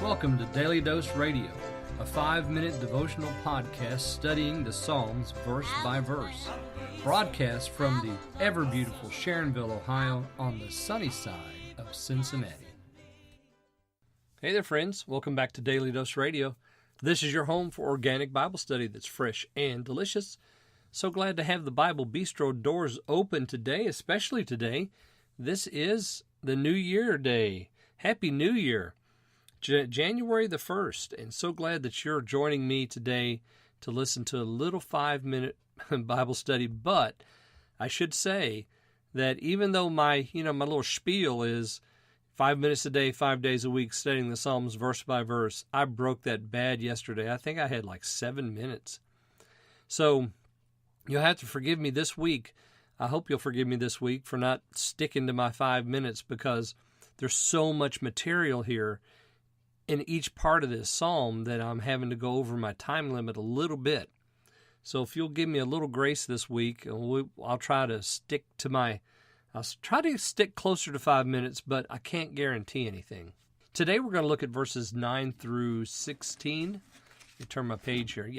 Welcome to Daily Dose Radio, a 5-minute devotional podcast studying the Psalms verse by verse. Broadcast from the ever-beautiful Sharonville, Ohio, on the sunny side of Cincinnati. Hey there, friends. Welcome back to Daily Dose Radio. This is your home for organic Bible study that's fresh and delicious. So glad to have the Bible Bistro doors open today, especially today. This is the New Year Day. Happy New Year. January the 1st, and so glad that you're joining me today to listen to a little 5-minute Bible study. But I should say that even though my little spiel is 5 minutes a day, 5 days a week, studying the Psalms verse by verse, I broke that bad yesterday. I think I had like 7 minutes. So you'll have to forgive me this week. I hope you'll forgive me this week for not sticking to my 5 minutes, because there's so much material here in each part of this psalm that I'm having to go over my time limit a little bit. So if you'll give me a little grace this week, I'll try to stick closer to 5 minutes, but I can't guarantee anything. Today we're going to look at verses 9 through 16. Let me turn my page here.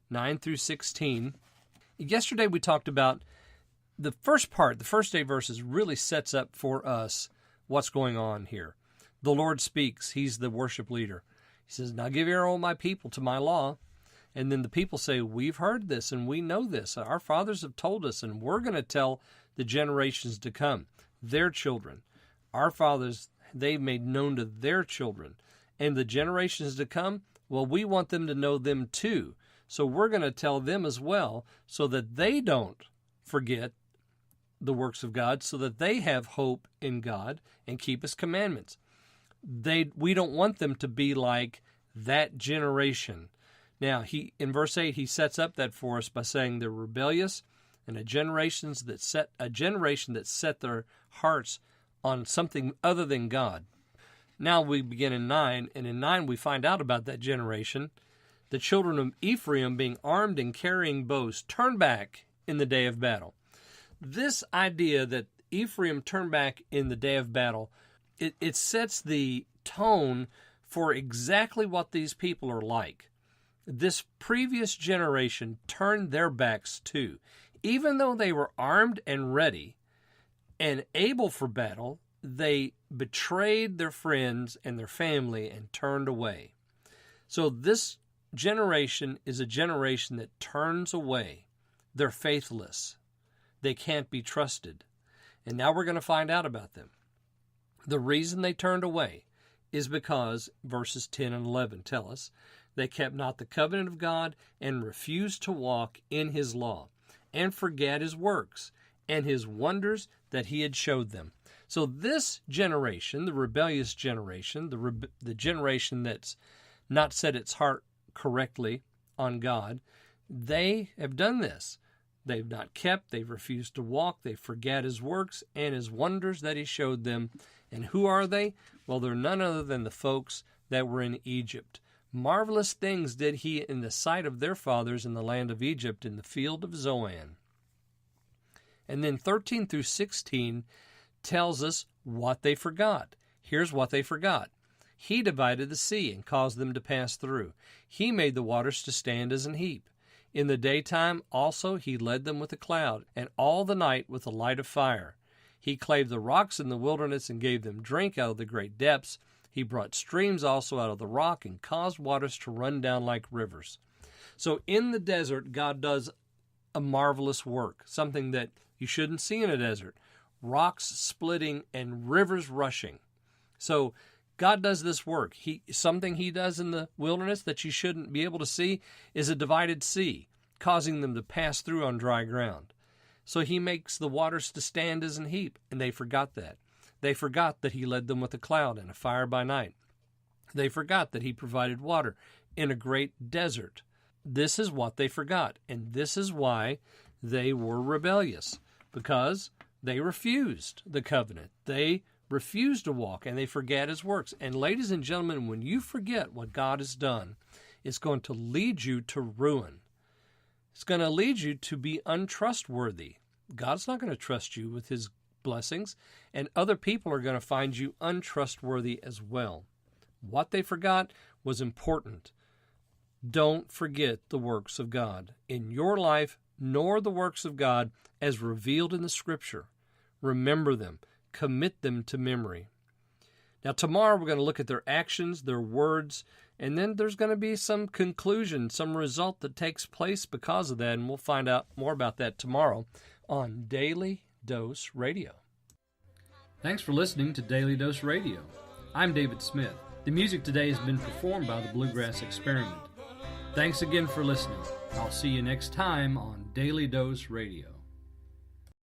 9 through 16. Yesterday we talked about the first part. The first 8 verses really sets up for us what's going on here. The Lord speaks. He's the worship leader. He says, "Now give ear, O my people, to my law." And then the people say, "We've heard this and we know this. Our fathers have told us, and we're going to tell the generations to come, their children. Our fathers, they've made known to their children. And the generations to come, well, we want them to know them too. So we're going to tell them as well, so that they don't forget the works of God, so that they have hope in God and keep His commandments." We don't want them to be like that generation. Now, in verse 8, he sets up that for us by saying they're rebellious and a generation that set their hearts on something other than God. Now we begin in 9, and in 9 we find out about that generation. The children of Ephraim, being armed and carrying bows, turned back in the day of battle. This idea that Ephraim turned back in the day of battle, it sets the tone for exactly what these people are like. This previous generation turned their backs too. Even though they were armed and ready and able for battle, they betrayed their friends and their family and turned away. So this generation is a generation that turns away. They're faithless. They can't be trusted. And now we're going to find out about them. The reason they turned away is because verses 10 and 11 tell us they kept not the covenant of God and refused to walk in His law and forgat His works and His wonders that He had showed them. So this generation, the rebellious generation, the generation that's not set its heart correctly on God, they have done this. They've not kept, they've refused to walk, they forget His works and His wonders that He showed them. And who are they? Well, they're none other than the folks that were in Egypt. Marvelous things did He in the sight of their fathers in the land of Egypt, in the field of Zoan. And then 13 through 16 tells us what they forgot. Here's what they forgot. He divided the sea and caused them to pass through. He made the waters to stand as an heap. In the daytime also He led them with a cloud, and all the night with a light of fire. He clave the rocks in the wilderness and gave them drink out of the great depths. He brought streams also out of the rock and caused waters to run down like rivers. So in the desert, God does a marvelous work, something that you shouldn't see in a desert. Rocks splitting and rivers rushing. So God does this work. Something He does in the wilderness that you shouldn't be able to see is a divided sea, causing them to pass through on dry ground. So He makes the waters to stand as an heap, and they forgot that. They forgot that He led them with a cloud and a fire by night. They forgot that He provided water in a great desert. This is what they forgot, and this is why they were rebellious, because they refused the covenant. They refused to walk, and they forget His works. And ladies and gentlemen, when you forget what God has done, it's going to lead you to ruin. It's going to lead you to be untrustworthy. God's not going to trust you with His blessings, and other people are going to find you untrustworthy as well. What they forgot was important. Don't forget the works of God in your life, nor the works of God as revealed in the Scripture. Remember them. Commit them to memory. Now, tomorrow we're going to look at their actions, their words, and then there's going to be some conclusion, some result that takes place because of that, and we'll find out more about that tomorrow on Daily Dose Radio. Thanks for listening to Daily Dose Radio. I'm David Smith. The music today has been performed by the Bluegrass Experiment. Thanks again for listening. I'll see you next time on Daily Dose Radio.